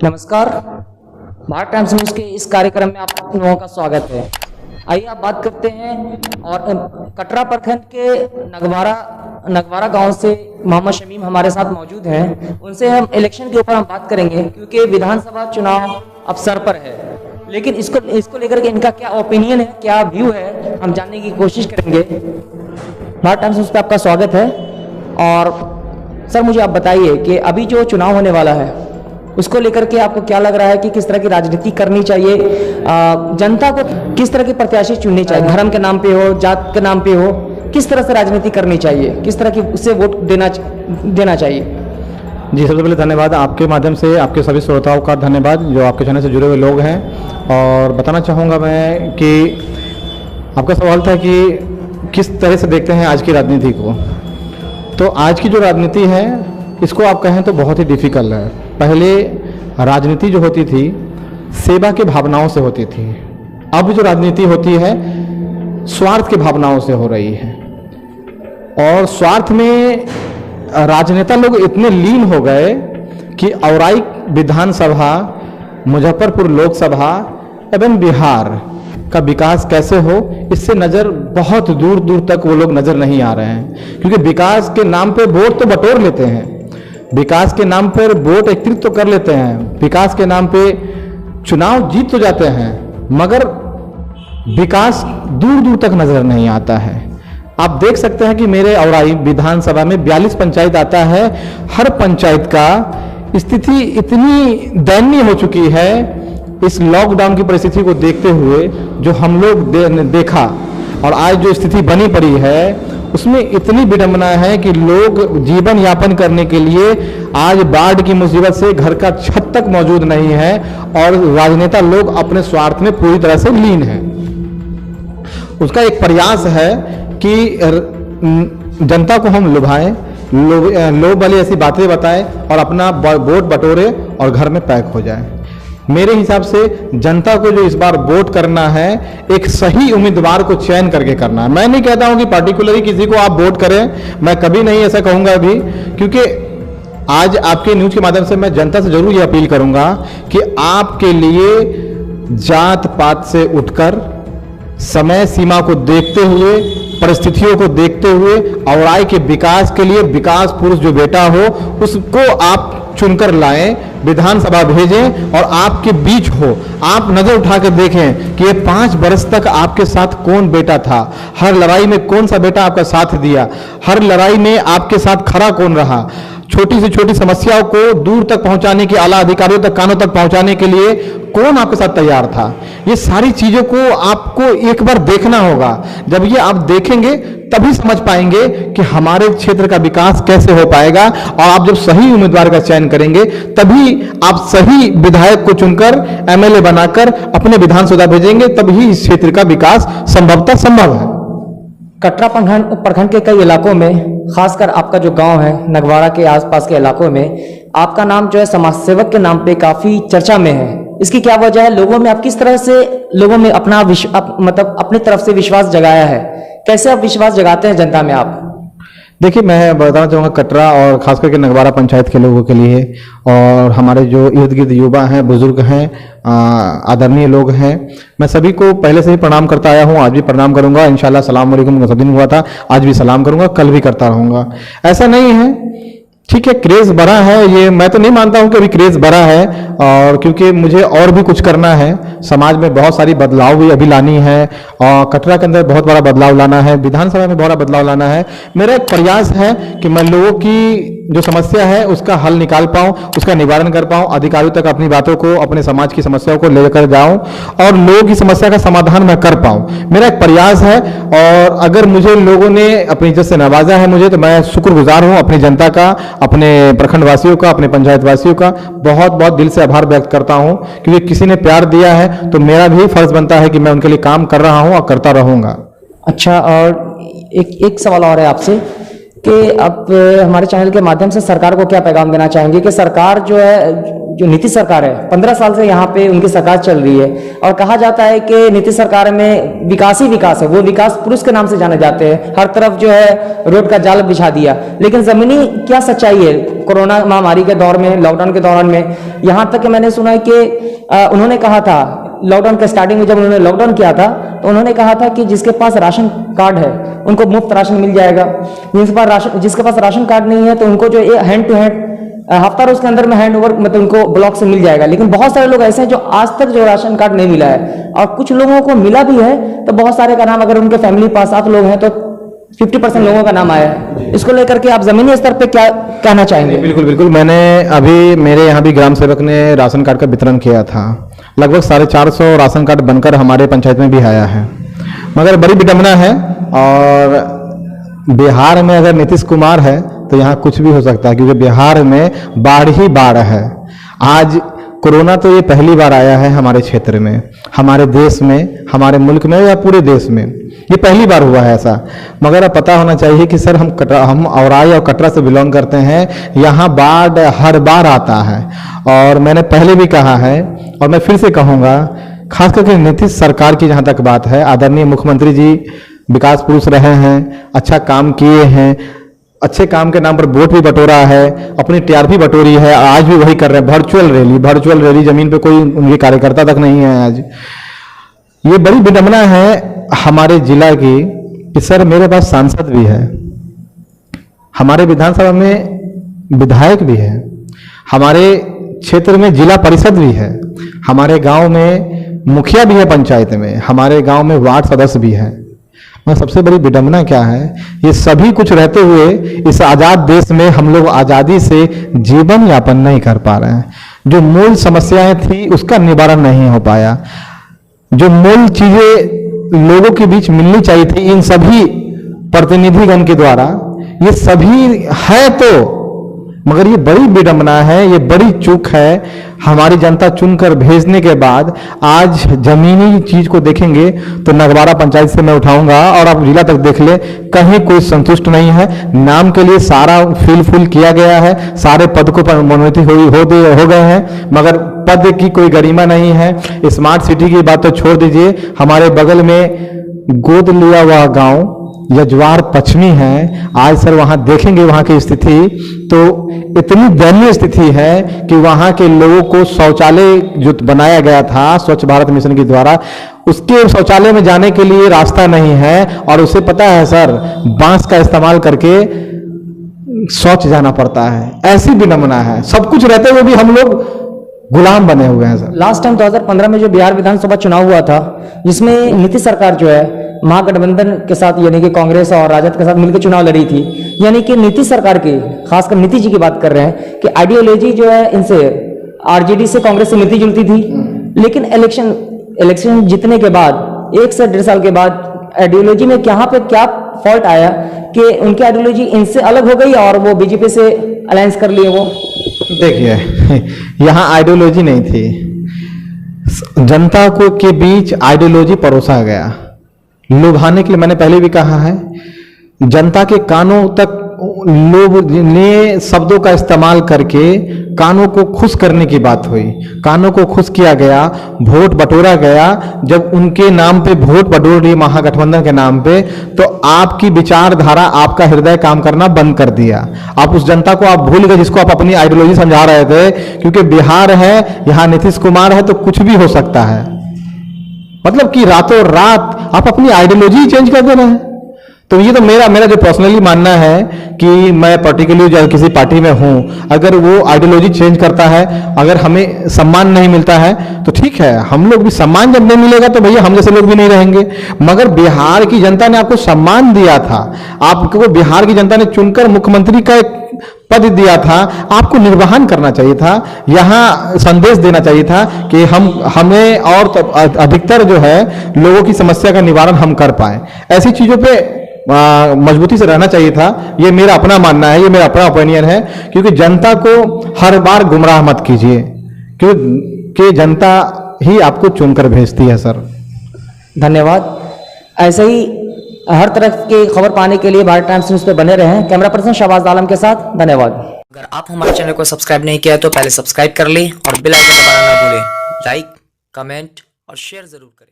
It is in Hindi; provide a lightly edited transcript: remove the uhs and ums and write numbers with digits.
नमस्कार, भारत टाइम्स न्यूज़ के इस कार्यक्रम में आप लोगों का स्वागत है। आइए आप बात करते हैं और कटरा प्रखंड के नगवारा गांव से मोहम्मद शमीम हमारे साथ मौजूद हैं। उनसे हम इलेक्शन के ऊपर बात करेंगे क्योंकि विधानसभा चुनाव अब सर पर है, लेकिन इसको लेकर के इनका क्या ओपिनियन है, क्या व्यू है, हम जानने की कोशिश करेंगे। भारत टाइम्स न्यूज़ पे आपका स्वागत है। और सर मुझे आप बताइए कि अभी जो चुनाव होने वाला है उसको लेकर के आपको क्या लग रहा है कि किस तरह की राजनीति करनी चाहिए, जनता को किस तरह के प्रत्याशी चुनने चाहिए, धर्म के नाम पे हो, जात के नाम पे हो, किस तरह से राजनीति करनी चाहिए, किस तरह की उससे वोट देना चाहिए। जी, सबसे पहले धन्यवाद। आपके माध्यम से आपके सभी श्रोताओं का धन्यवाद जो आपके चैनल से जुड़े हुए लोग हैं। और बताना चाहूँगा मैं कि आपका सवाल था कि किस तरह से देखते हैं आज की राजनीति को। तो आज की जो राजनीति है इसको आप कहें तो बहुत ही डिफ़िकल्ट है। पहले राजनीति जो होती थी सेवा के भावनाओं से होती थी, अब जो राजनीति होती है स्वार्थ के भावनाओं से हो रही है। और स्वार्थ में राजनेता लोग इतने लीन हो गए कि औराई विधानसभा, मुजफ्फरपुर लोकसभा एवं बिहार का विकास कैसे हो इससे नज़र बहुत दूर दूर तक वो लोग नज़र नहीं आ रहे हैं। क्योंकि विकास के नाम पे वोट तो बटोर लेते हैं, विकास के नाम पर वोट एकत्रित तो कर लेते हैं, विकास के नाम पे चुनाव जीत तो जाते हैं, मगर विकास दूर दूर तक नज़र नहीं आता है। आप देख सकते हैं कि मेरे औराई विधानसभा में 42 पंचायत आता है। हर पंचायत का स्थिति इतनी दयनीय हो चुकी है इस लॉकडाउन की परिस्थिति को देखते हुए, जो हम लोग देखा और आज जो स्थिति बनी पड़ी है उसमें इतनी विडंबना है कि लोग जीवन यापन करने के लिए आज बाढ़ की मुसीबत से घर का छत तक मौजूद नहीं है और राजनेता लोग अपने स्वार्थ में पूरी तरह से लीन हैं। उसका एक प्रयास है कि जनता को हम लुभाएं, लोभ वाली ऐसी बातें बताएं और अपना वोट बटोरे और घर में पैक हो जाए। मेरे हिसाब से जनता को जो इस बार वोट करना है एक सही उम्मीदवार को चयन करके करना है। मैं नहीं कहता हूं कि पार्टिकुलरली किसी को आप वोट करें, मैं कभी नहीं ऐसा कहूंगा अभी, क्योंकि आज आपके न्यूज के माध्यम से मैं जनता से जरूर ये अपील करूंगा कि आपके लिए जात पात से उठकर समय सीमा को देखते हुए, परिस्थितियों को देखते हुए औराई के विकास के लिए विकास पुरुष जो बेटा हो उसको आप चुनकर लाएं, विधानसभा भेजें और आपके बीच हो। आप नजर उठा कर देखें कि ये 5 वर्ष तक आपके साथ कौन बेटा था, हर लड़ाई में कौन सा बेटा आपका साथ दिया, हर लड़ाई में आपके साथ खड़ा कौन रहा, छोटी से छोटी समस्याओं को दूर तक पहुंचाने की, आला अधिकारियों तक, कानों तक पहुंचाने के लिए कौन आपके साथ तैयार था। ये सारी चीजों को आपको एक बार देखना होगा। जब ये आप देखेंगे तभी समझ पाएंगे कि हमारे क्षेत्र का विकास कैसे हो पाएगा। और आप जब सही उम्मीदवार का चयन करेंगे तभी आप सही विधायक को चुनकर एमएलए बनाकर अपने विधानसभा भेजेंगे, तभी इस क्षेत्र का विकास संभवतः संभव है। कटरा प्रखंड के कई इलाकों में, खासकर आपका जो गांव है नगवारा के आसपास के इलाकों में, आपका नाम जो है समाज सेवक के नाम पे काफी चर्चा में है। इसकी क्या वजह है? लोगों में आप किस तरह से लोगों में अपना मतलब अपनी तरफ से विश्वास जगाया है? कैसे आप विश्वास जगाते हैं जनता में आप? देखिए, मैं बताना चाहूँगा कटरा और खास करके नगवारा पंचायत के लोगों के लिए और हमारे जो इर्द गिर्द युवा हैं, बुजुर्ग हैं, आदरणीय लोग हैं, मैं सभी को पहले से ही प्रणाम करता आया हूँ, आज भी प्रणाम करूंगा। इंशाल्लाह सलाम वालेकुम का सब दिन हुआ था, आज भी सलाम करूंगा, कल भी करता रहूंगा। ऐसा नहीं है, ठीक है, क्रेज बढ़ा है, ये मैं तो नहीं मानता हूं कि अभी क्रेज बढ़ा है, और क्योंकि मुझे और भी कुछ करना है, समाज में बहुत सारी बदलाव भी अभी लानी है और कटरा के अंदर बहुत बड़ा बदलाव लाना है, विधानसभा में बहुत बड़ा बदलाव लाना है। मेरा एक प्रयास है कि मैं लोगों की जो समस्या है उसका हल निकाल पाऊं, उसका निवारण कर पाऊं, अधिकारियों तक अपनी बातों को, अपने समाज की समस्याओं को लेकर जाऊं और लोगों की समस्या का समाधान मैं कर पाऊं। मेरा एक प्रयास है और अगर मुझे लोगों ने अपनी इज्जत से नवाजा है मुझे, तो मैं शुक्रगुजार हूं अपनी जनता का, अपने प्रखंड वासियों का, अपने पंचायत वासियों का बहुत बहुत दिल से आभार व्यक्त करता हूं, क्योंकि किसी ने प्यार दिया है तो मेरा भी फर्ज बनता है कि मैं उनके लिए काम कर रहा हूं और करता रहूंगा। अच्छा, और एक सवाल और है आपसे कि अब हमारे चैनल के माध्यम से सरकार को क्या पैगाम देना चाहेंगे कि सरकार जो है, जो नीतीश सरकार है, 15 साल से यहाँ पे उनकी सरकार चल रही है और कहा जाता है कि नीतीश सरकार में विकास ही विकास है, वो विकास पुरुष के नाम से जाने जाते हैं, हर तरफ जो है रोड का जाल बिछा दिया, लेकिन जमीनी क्या सच्चाई है? कोरोना महामारी के दौर में, लॉकडाउन के दौरान में, यहाँ तक कि मैंने सुना है कि उन्होंने कहा था लॉकडाउन के स्टार्टिंग में, जब उन्होंने लॉकडाउन किया था तो उन्होंने कहा था कि जिसके पास राशन कार्ड है उनको मुफ्त राशन मिल जाएगा, जिसके पास राशन कार्ड नहीं है तो उनको जो हैंड टू हैंड हफ्ता रोज के अंदर में हैंड ओवर मतलब उनको ब्लॉक से मिल जाएगा। लेकिन बहुत सारे लोग ऐसे हैं जो आज तक जो राशन कार्ड नहीं मिला है, और कुछ लोगों को मिला भी है तो बहुत सारे का नाम, अगर उनके फैमिली पास 7 लोग हैं तो 50% लोगों का नाम आया है। इसको लेकर के आप जमीनी स्तर पे क्या कहना चाहेंगे? बिल्कुल बिल्कुल, मैंने अभी मेरे यहाँ भी ग्राम सेवक ने राशन कार्ड का वितरण किया था। लगभग 450 राशन कार्ड बनकर हमारे पंचायत में भी आया है। मगर बड़ी विडंबना है, और बिहार में अगर नीतीश कुमार है तो यहाँ कुछ भी हो सकता है, क्योंकि बिहार में बाढ़ ही बाढ़ है। आज कोरोना तो ये पहली बार आया है हमारे क्षेत्र में, हमारे देश में, हमारे मुल्क में या पूरे देश में, ये पहली बार हुआ है ऐसा। मगर अब पता होना चाहिए कि सर हम औराई और कटरा से बिलोंग करते हैं, यहाँ बाढ़ हर बार आता है। और मैंने पहले भी कहा है और मैं फिर से कहूँगा, खास करके नीतीश सरकार की जहाँ तक बात है, आदरणीय मुख्यमंत्री जी विकास पुरुष रहे हैं, अच्छा काम किए हैं, अच्छे काम के नाम पर वोट भी बटोरा है, अपनी टीआरपी बटोरी है, आज भी वही कर रहे हैं। वर्चुअल रैली, जमीन पे कोई उनके कार्यकर्ता तक नहीं है आज। ये बड़ी विडंबना है हमारे जिला की कि सर मेरे पास सांसद भी है, हमारे विधानसभा में विधायक भी है, हमारे क्षेत्र में जिला परिषद भी है, हमारे गांव में मुखिया भी है पंचायत में, हमारे गांव में वार्ड सदस्य भी है। मगर सबसे बड़ी विडंबना क्या है, ये सभी कुछ रहते हुए इस आजाद देश में हम लोग आजादी से जीवन यापन नहीं कर पा रहे हैं। जो मूल समस्याएं थी उसका निवारण नहीं हो पाया, जो मूल चीजें लोगों के बीच मिलनी चाहिए थी इन सभी प्रतिनिधिगण के द्वारा, ये सभी है तो, मगर ये बड़ी विडंबना है, ये बड़ी चूक है। हमारी जनता चुनकर भेजने के बाद आज जमीनी चीज को देखेंगे तो नगवारा पंचायत से मैं उठाऊंगा और आप जिला तक देख ले, कहीं कोई संतुष्ट नहीं है। नाम के लिए सारा फिल किया गया है, सारे पद को मनोनीत हो गए हैं, मगर पद की कोई गरिमा नहीं है। स्मार्ट सिटी की बात तो छोड़ दीजिए, हमारे बगल में गोद लिया हुआ गांव यजवार पश्चिमी है, आज सर वहां देखेंगे वहां की स्थिति तो इतनी दयनीय स्थिति है कि वहां के लोगों को शौचालय जो बनाया गया था स्वच्छ भारत मिशन के द्वारा, उसके शौचालय में जाने के लिए रास्ता नहीं है, और उसे पता है सर बांस का इस्तेमाल करके शौच जाना पड़ता है। ऐसी विडंबना है, सब कुछ रहते हुए भी हम लोग गुलाम बने हुए हैं सर। लास्ट टाइम 2015 में जो बिहार विधानसभा चुनाव हुआ था, जिसमें नीतीश सरकार जो है महागठबंधन के साथ यानी कि कांग्रेस और राजद के साथ मिलकर चुनाव लड़ी थी, यानी कि नीतीश सरकार की, खासकर नीतीश जी की बात कर रहे हैं कि आइडियोलॉजी जो है इनसे आरजेडी से, कांग्रेस से मिलती जुलती थी, लेकिन इलेक्शन जीतने के बाद 1 से 1.5 साल के बाद आइडियोलॉजी में क्या फॉल्ट आया कि उनकी आइडियोलॉजी इनसे अलग हो गई और वो बीजेपी से अलायंस कर लिए। वो देखिए यहाँ आइडियोलॉजी नहीं थी, जनता को के बीच आइडियोलॉजी परोसा गया लुभाने के लिए। मैंने पहले भी कहा है, जनता के कानों तक लोग ने शब्दों का इस्तेमाल करके कानों को खुश करने की बात हुई, कानों को खुश किया गया, वोट बटोरा गया। जब उनके नाम पे वोट बटोर रही महागठबंधन के नाम पे, तो आपकी विचारधारा, आपका हृदय काम करना बंद कर दिया। आप उस जनता को आप भूल गए जिसको आप अपनी आइडियोलॉजी समझा रहे थे, क्योंकि बिहार है, यहाँ नीतीश कुमार है तो कुछ भी हो सकता है। मतलब कि रातों रात आप अपनी आइडियोलॉजी चेंज कर दे रहे हैं। तो ये तो मेरा जो पर्सनली मानना है कि मैं पर्टिकुलरली किसी पार्टी में हूं, अगर वो आइडियोलॉजी चेंज करता है, अगर हमें सम्मान नहीं मिलता है तो ठीक है, हम लोग भी सम्मान जब नहीं मिलेगा तो भैया हम जैसे लोग भी नहीं रहेंगे। मगर बिहार की जनता ने आपको सम्मान दिया था, आपको बिहार की जनता ने चुनकर मुख्यमंत्री का एक पद दिया था, आपको निर्वहन करना चाहिए था, यहाँ संदेश देना चाहिए था कि हमें और तो अधिकतर जो है लोगों की समस्या का निवारण हम कर पाए। ऐसी चीजों पे मजबूती से रहना चाहिए था। ये मेरा अपना मानना है, ये मेरा अपना ओपिनियन है, क्योंकि जनता को हर बार गुमराह मत कीजिए, क्योंकि जनता ही आपको चुनकर भेजती है सर। धन्यवाद। ऐसे ही हर तरफ की खबर पाने के लिए भारत टाइम्स न्यूज़ पे बने रहें। कैमरा पर्सन शहबाज आलम के साथ, धन्यवाद। अगर आप हमारे चैनल को सब्सक्राइब नहीं किया तो पहले सब्सक्राइब कर लें और बेल आइकन दबाना ना भूलें। लाइक, कमेंट और शेयर जरूर करें।